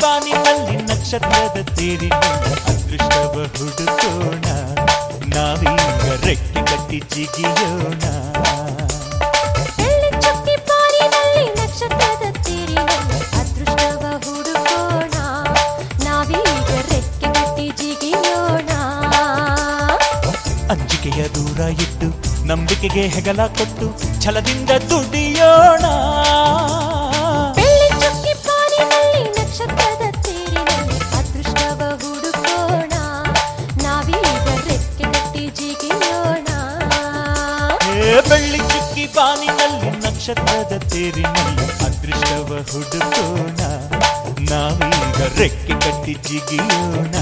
ಬಾನಿನಲ್ಲಿ ನಕ್ಷತ್ರದ ತೇರಿನಲ್ಲಿ ಅದೃಷ್ಟವ ಹುಡುಕೋಣ, ನಾವೀಗ ರೆಕ್ಕೆ ಕಟ್ಟಿ ಜಿಗಿಯೋಣ. ಚುಕ್ಕಿ ಬಾನಿನಲ್ಲಿ ನಕ್ಷತ್ರದ ತೇರಿನಲ್ಲಿ ಅದೃಷ್ಟವ ಹುಡುಕೋಣ, ನಾವೀಗ ರೆಕ್ಕೆ ಕಟ್ಟಿ ಜಿಗಿಯೋಣ. ಅಂಜಿಕೆಯ ದೂರ ಇಟ್ಟು ನಂಬಿಕೆಗೆ ಹೆಗಲ ಕೊಟ್ಟು ಛಲದಿಂದ ದುಡಿಯೋಣ. ಚುಕ್ಕಿ ಬಾನಿನಲ್ಲಿ ನಕ್ಷತ್ರದ ತೇರಿನಲ್ಲಿ ಅದೃಷ್ಟವ ಹುಡುಕೋಣ, ನಾವೀಗ ರೆಕ್ಕೆ ಕಟ್ಟಿ ಜಿಗಿಯೋಣ. ಬೆಳ್ಳಿ ಚುಕ್ಕಿ ಬಾನಿನಲ್ಲಿ ನಕ್ಷತ್ರದ ತೇರಿನಲ್ಲಿ ಅದೃಷ್ಟವ ಹುಡುಕೋಣ, ನಾವೀಗ ರೆಕ್ಕೆ ಕಟ್ಟಿ ಜಿಗಿಯೋಣ.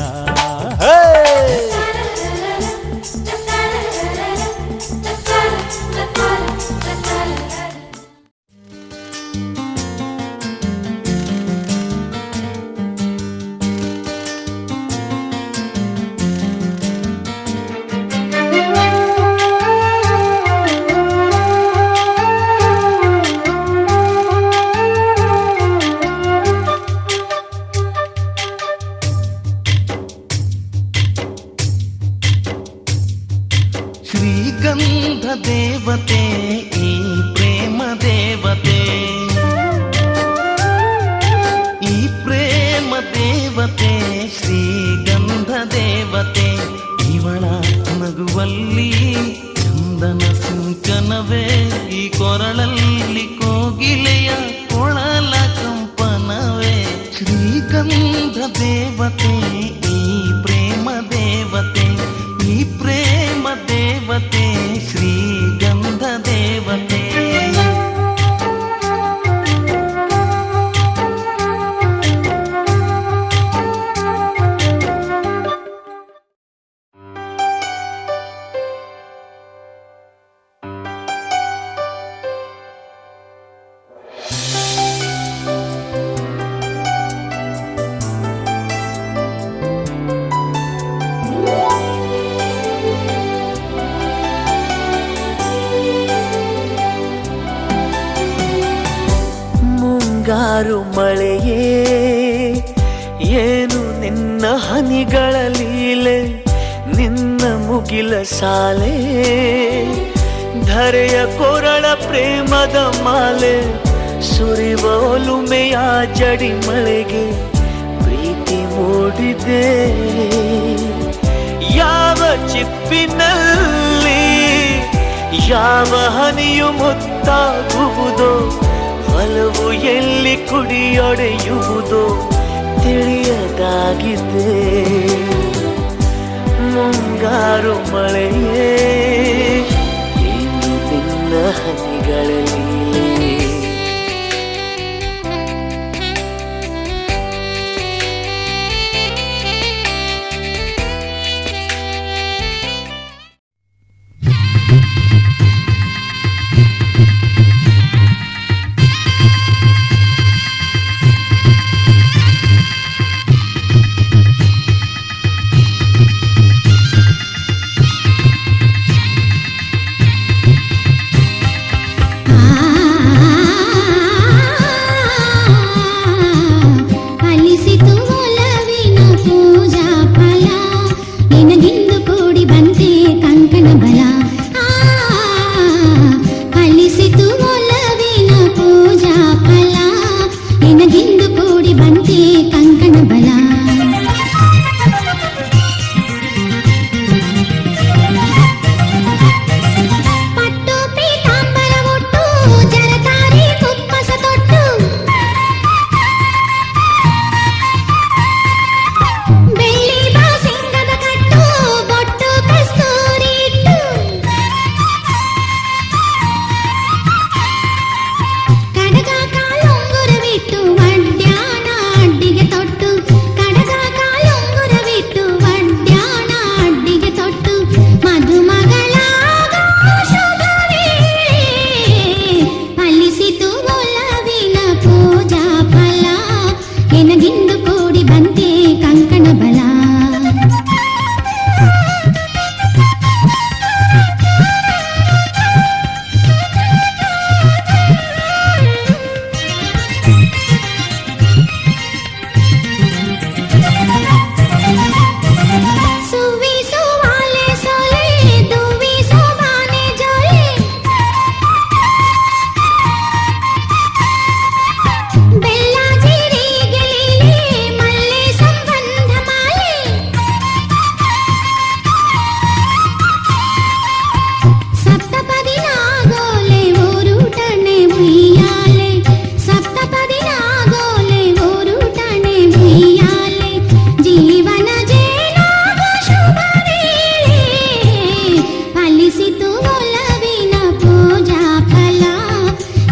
ಶ್ರೀಗಂಧ ದೇವತೆ ಈ ಪ್ರೇಮ ದೇವತೆ, ಈ ಪ್ರೇಮ ದೇವತೆ ಶ್ರೀಗಂಧ ದೇವತೆ. ಇವಳ ನಗುವಲ್ಲಿ ಚಂದನ ಸಿಂಚನವೇ, ಈ ಕೊರಳಲ್ಲಿ ಕೋಗಿಲೆಯ ಕೊಳಲ ಕಂಪನವೇ. ಶ್ರೀಗಂಧ ದೇವತೆ ಈ ಪ್ರೇಮ ದೇವತೆ, ಈ ಪ್ರೇಮ ದೇವತೆ ಶ್ರೀಗಂಧ ದೇವತೆ. ಮುಂಗಾರು ಮಳೆಯೇ ಏನು ನಿನ್ನ ಹನಿಗಳ ಲೀಲೆ, ನಿನ್ನ ಮುಗಿಲ ಸಾಲೆ ಧರೆಯ ಕೊರಳ ಪ್ರೇಮದ ಮಾಲೆ. ಸುರಿವ ಒಲುಮೆಯ ಜಡಿ ಮಳೆಗೆ ಪ್ರೀತಿ ಮೂಡಿದೆ, ಯಾವ ಚಿಪ್ಪಿನಲ್ಲಿ ಯಾವ ಹನಿಯು ಮುತ್ತಾಗುವುದೋ, ಒಲವು ಎಲ್ಲಿ ಕುಡಿಯೊಡೆಯುವುದೋ ತಿಳಿಯದಾಗಿದೆ. ಮುಂಗಾರು ಮಳೆಯೇ ಏನು ನಿನ್ನ ಹನಿಗಳಲ್ಲಿ.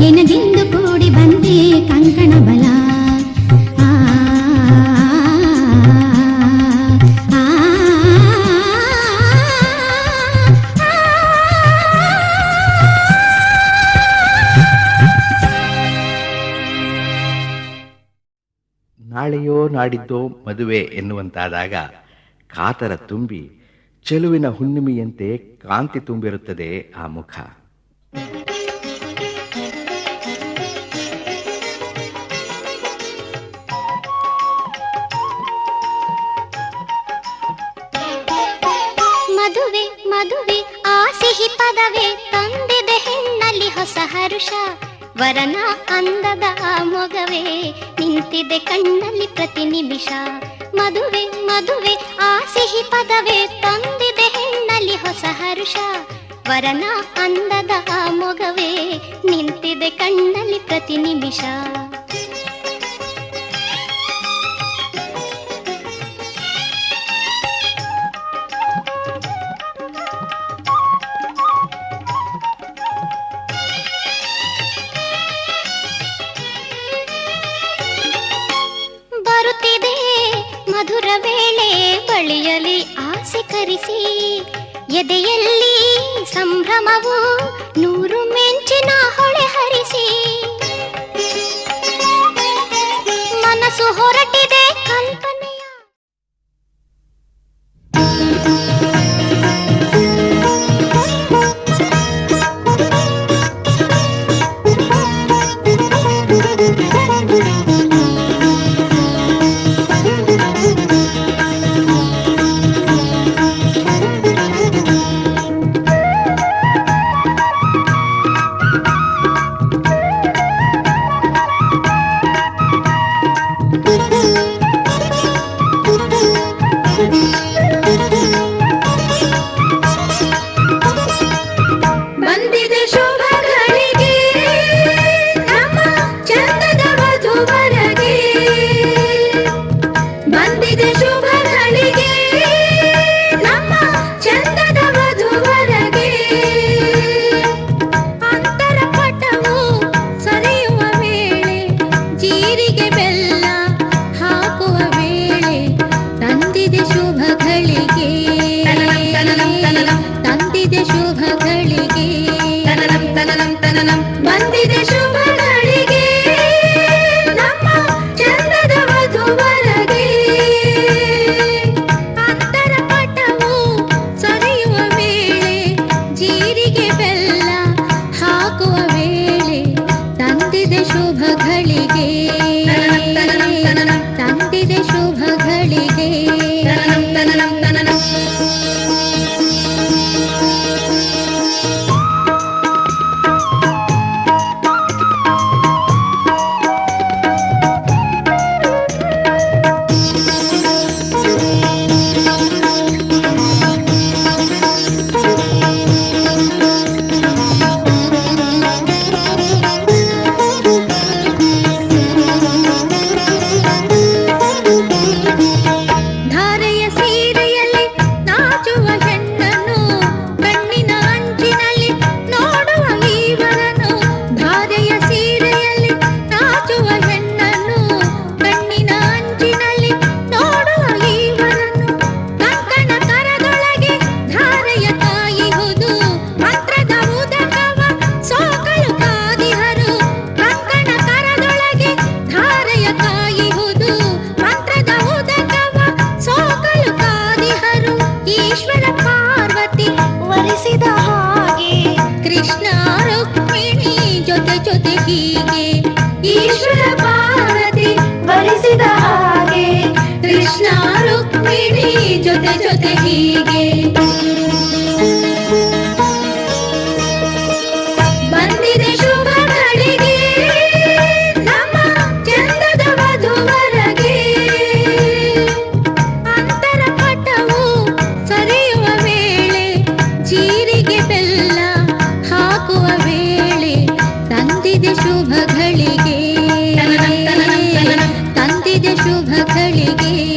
ನಿನಗೆಂದು ಕೂಡಿ ಬಂದೆ ಕಂಕಣ ಬಲ. ಆ, ಆ, ಆ, ನಾಳೆಯೋ ನಾಡಿದ್ದೋ ಮದುವೆ ಎನ್ನುವಂತಾದಾಗ ಕಾತರ ತುಂಬಿ ಚೆಲುವಿನ ಹುಣ್ಣಿಮೆಯಂತೆ ಕಾಂತಿ ತುಂಬಿರುತ್ತದೆ ಆ ಮುಖ. ಮದುವೆ ಮದುವೆ ಆ ಸಿಹಿ ಪದವೇ ತಂದಿದೆ ಹೆಣ್ಣಲ್ಲಿ ಹೊಸ ಹರುಷ. ವರನ ಅಂದದ ಆ ಮೊಗವೇ ನಿಂತಿದೆ ಕಣ್ಣಲ್ಲಿ ಪ್ರತಿ ನಿಮಿಷ. ಮದುವೆ ಮದುವೆ ಆ ಸಿಹಿ ಪದವೇ ತಂದಿದೆ ಹೆಣ್ಣಲ್ಲಿ ಹೊಸ ಹರುಷ. ವರನ ಅಂದದ ಆ ಮೊಗವೇ ನಿಂತಿದೆ ಕಣ್ಣಲ್ಲಿ ಪ್ರತಿ ನಿಮಿಷ. ಬರುತ್ತಿದೆ ಮಧುರ ವೇಳೆ ಬಳಿಯಲಿ ಆಸೆ ಕರಿಸಿ. ಎದೆಯಲ್ಲಿ ಸಂಭ್ರಮವು ನೂರು ಮೆಂಚಿನ ಹೊಳೆ ಹರಿಸಿ. ಮನಸ್ಸು ಹೊರಟಿದೆ ಕಲ್ಪನೆಯ. ಬಂದಿದೆ ಶುಭ ಗಳಿಗೆ ನಮ್ಮ ಚಂದದ ವಧುವರಗೆ. ಬಂದಿದೆ ಶುಭ ಗಳಿಗೆ ನಮ್ಮ ಚಂದದ ವಧುವರಗೆ. ಅಂತರ ಪಟವು ಸರಿಯುವ ವೇಳೆ ಜೀರಿಗೆ ಬೆಲ್ಲ ಹಾಕುವ ವೇಳೆ ತಂದಿದೆ ಶುಭ ಗಳಿಗೆ. ತಂದಿದೆ ಶುಭ ಗಳಿಗೆ. ಬಂದಿದೆ ಶುಭ ಗಳಿಗೆ ನಮ್ಮ ಚಂದದ ವಧುವರಗೆ. ಅಂತರ ಪಟವು ಸರಿಯುವ ವೇಳೆ ಜೀರಿಗೆ ಬೆಲ್ಲ ಹಾಕುವ ವೇಳೆ ತಂದಿದೆ ಶುಭ ಗಳಿಗೆ. ತಂದಿದೆ ಶುಭ ಗಳಿಗೆ. ಧಾರೆಯ ಸೀರೆಯಲ್ಲಿ ನಾಚುವ ಹೆಣ್ಣನ್ನು ಕಣ್ಣಿನ ಅಂಚಿನಲ್ಲಿ ನೋಡುವ ಈವರನು. ಧಾರೆಯ ಸೀರೆಯಲ್ಲಿ ನಾಚುವ ಹೆಣ್ಣನ್ನು ಕಣ್ಣಿನ ಅಂಚಿನಲ್ಲಿ ನೋಡುವ ಈವರನು. ಕಂಕಣ ಕರದೊಳಗೆ ಧಾರೆಯ ಕಾಯಿಹುದು ಮಂತ್ರದ ಉದಕವ ಸೋಕಲು ಕಾದಿಹರು. ಕಂಕಣ ಕರದೊಳಗೆ ಧಾರೆಯ ಕಾಯಿಹುದು ಮಂತ್ರದ ಉದಕವ ಸೋಕಲು ಕಾದಿಹರು. ಈಶ್ವರ ಪಾರ್ವತಿ ವರಿಸಿದ ಹಾಗೆ ಕೃಷ್ಣ ರುಕ್ಮಿಣಿ ಜೊತೆ ಜೊತೆ ಹೀಗೆ. ಈಶ್ವರ ಪಾರ್ವತಿ ವರಿಸಿದ ಹಾಗೆ ಕೃಷ್ಣ ರುಕ್ಮಿಣಿ ಜೊತೆ ಜೊತೆ ಹೀಗೆ. ಬಂದಿದೆ ಶುಭ ಗಳಿಗೆ ನಮ್ಮ ಚಂದದ ವಧುವರಗೆ. ಅಂತರ ಪಟವು ಸರಿಯುವ ವೇಳೆ ಜೀರಿಗೆ ಬೆಲ್ಲ ಹಾಕುವ ವೇಳೆ ತಂದಿದೆ ಶುಭ ಗಳಿಗೆ. ತಂದಿದೆ ಶುಭ ಗಳಿಗೆ.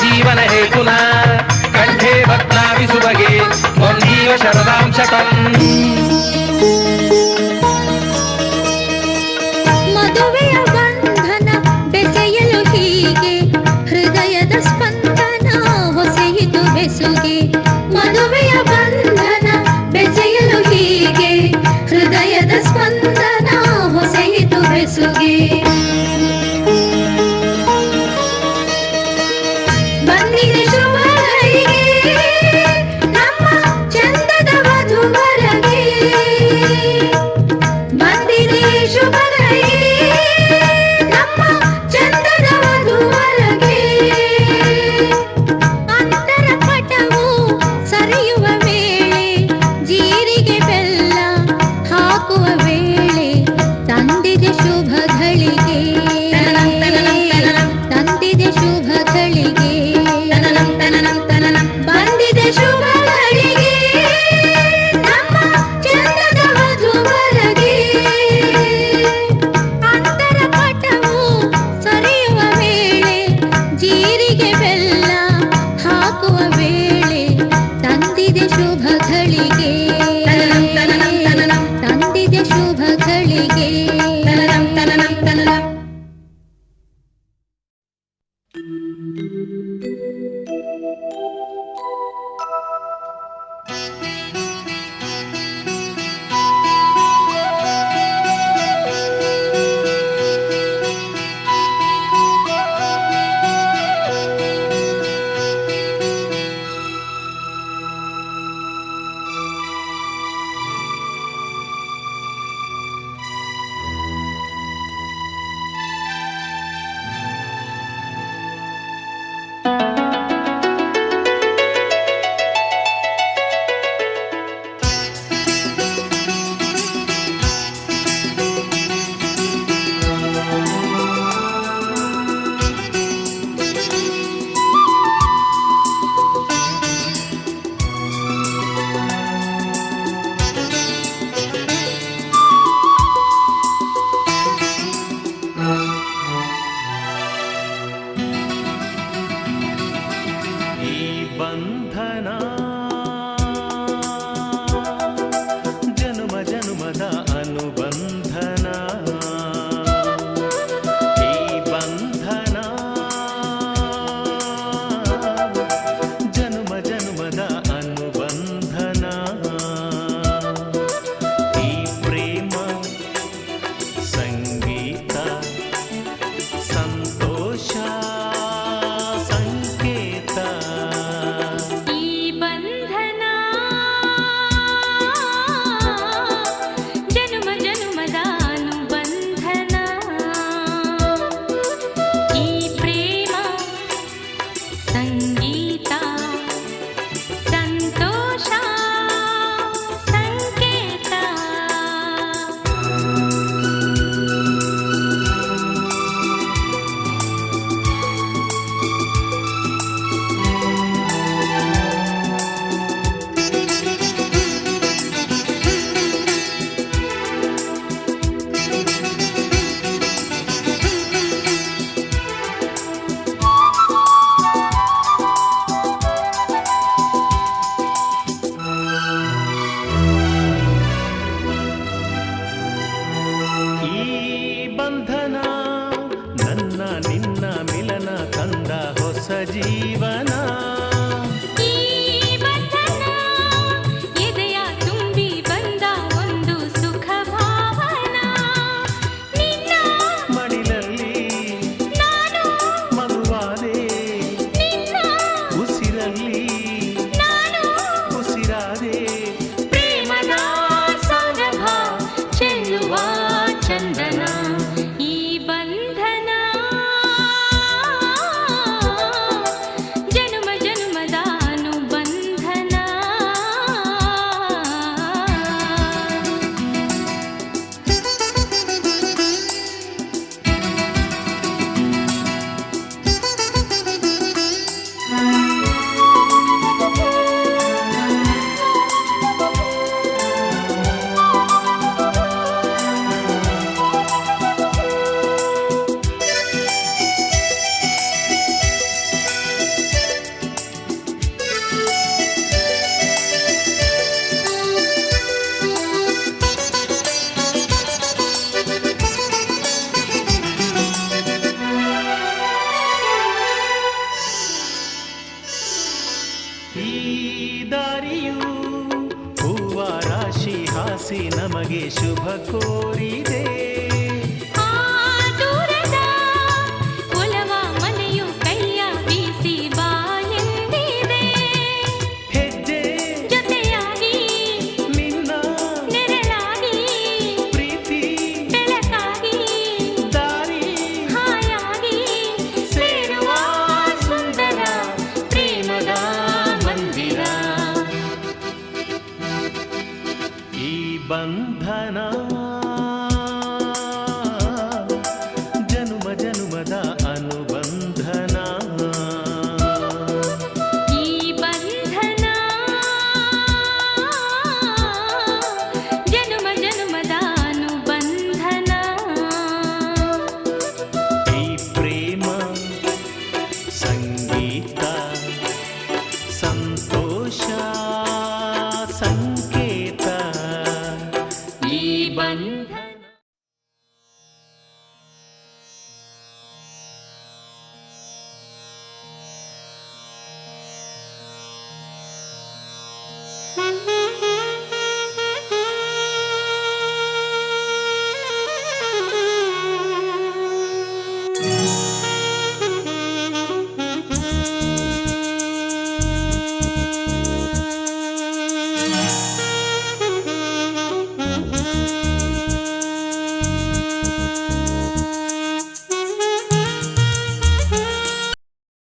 ಜೀವನ ಹೇತುನ ಕಂಠೆ ಭಕ್ನಾವಿ ಸುಬಗೆ ತ್ವಂದೀವ ಶರದಾಂ ಶತಂ. ಮದುವೆಯ ಬಂಧನ ಬೆಸೆಯಲು ಹೀಗೆ ಹೃದಯದ ಸ್ಪಂದನ ಹೊಸೆಯಿತು ಬೆಸುಗೆ. ಮದುವೆಯ ಬಂಧನ ಬೆಸೆಯಲು ಹೀಗೆ ಹೃದಯದ ಸ್ಪಂದನ ಹೊಸೆಯಿತು ಬೆಸುಗೆ. ಬಂದಿದೆ ಶುಭ ಗಳಿಗೆ ನಮ್ಮ ಚಂದದ ವಧುವರಗೆ. ಬಂದಿದೆ ಶುಭ ಗಳಿಗೆ ನಮ್ಮ ಚಂದದ ವಧುವರಗೆ. ಅಂತರ ಪಟವು ಸರಿಯುವ ವೇಳೆ ಜೀರಿಗೆ ಬೆಲ್ಲ ಹಾಕುವ ವೇಳೆ ತಂದಿದೆ ಶುಭ ಗಳಿಗೆ. ತಂದಿದೆ ಶುಭ ಗಳಿಗೆ. ಬಂದಿದೆ ಶುಭ ಗಳಿಗೆ ನಮ್ಮ ಚಂದದ ವಧುವರಗೆ. ಅಂತರ ಪಟವು ಸರಿಯುವ ವೇಳೆ ಜೀರಿಗೆ ಬೆಲ್ಲ ಹಾಕುವ ವೇಳೆ ತಂದಿದೆ ಶುಭ ಗಳಿಗೆ. ತಂದಿದೆ ಶುಭ ಗಳಿಗೆ. ಆಲಿಸಿ ನಮಗೆ ಶುಭ ಕೋರಿದೆ. ಆ ದೂರದ ಒಲವ ಮನೆಯು ಕೈಯ ಬೀಸಿ ಬಾ ಎಂದಿದೆ. ಹೆಜ್ಜೆ ಜೊತೆಯಾಗಿ ನಿನ್ನ ನೆರಳಾಗಿ ಪ್ರೀತಿ ಬೆಳಕಾಗಿ ದಾರಿ ಹಾಯಾಗಿ ಸೇರುವ ಸುಂದರ ಪ್ರೇಮದ ಮಂದಿರ. ಈ ಬಂಧನ ಜನುಮ ಜನುಮದ ಅನುಬಂಧನ. ಈ ಬಂಧನ ಜನುಮ ಜನುಮದ ಅನುಬಂಧನ. ಈ ಪ್ರೇಮ ಸಂಗ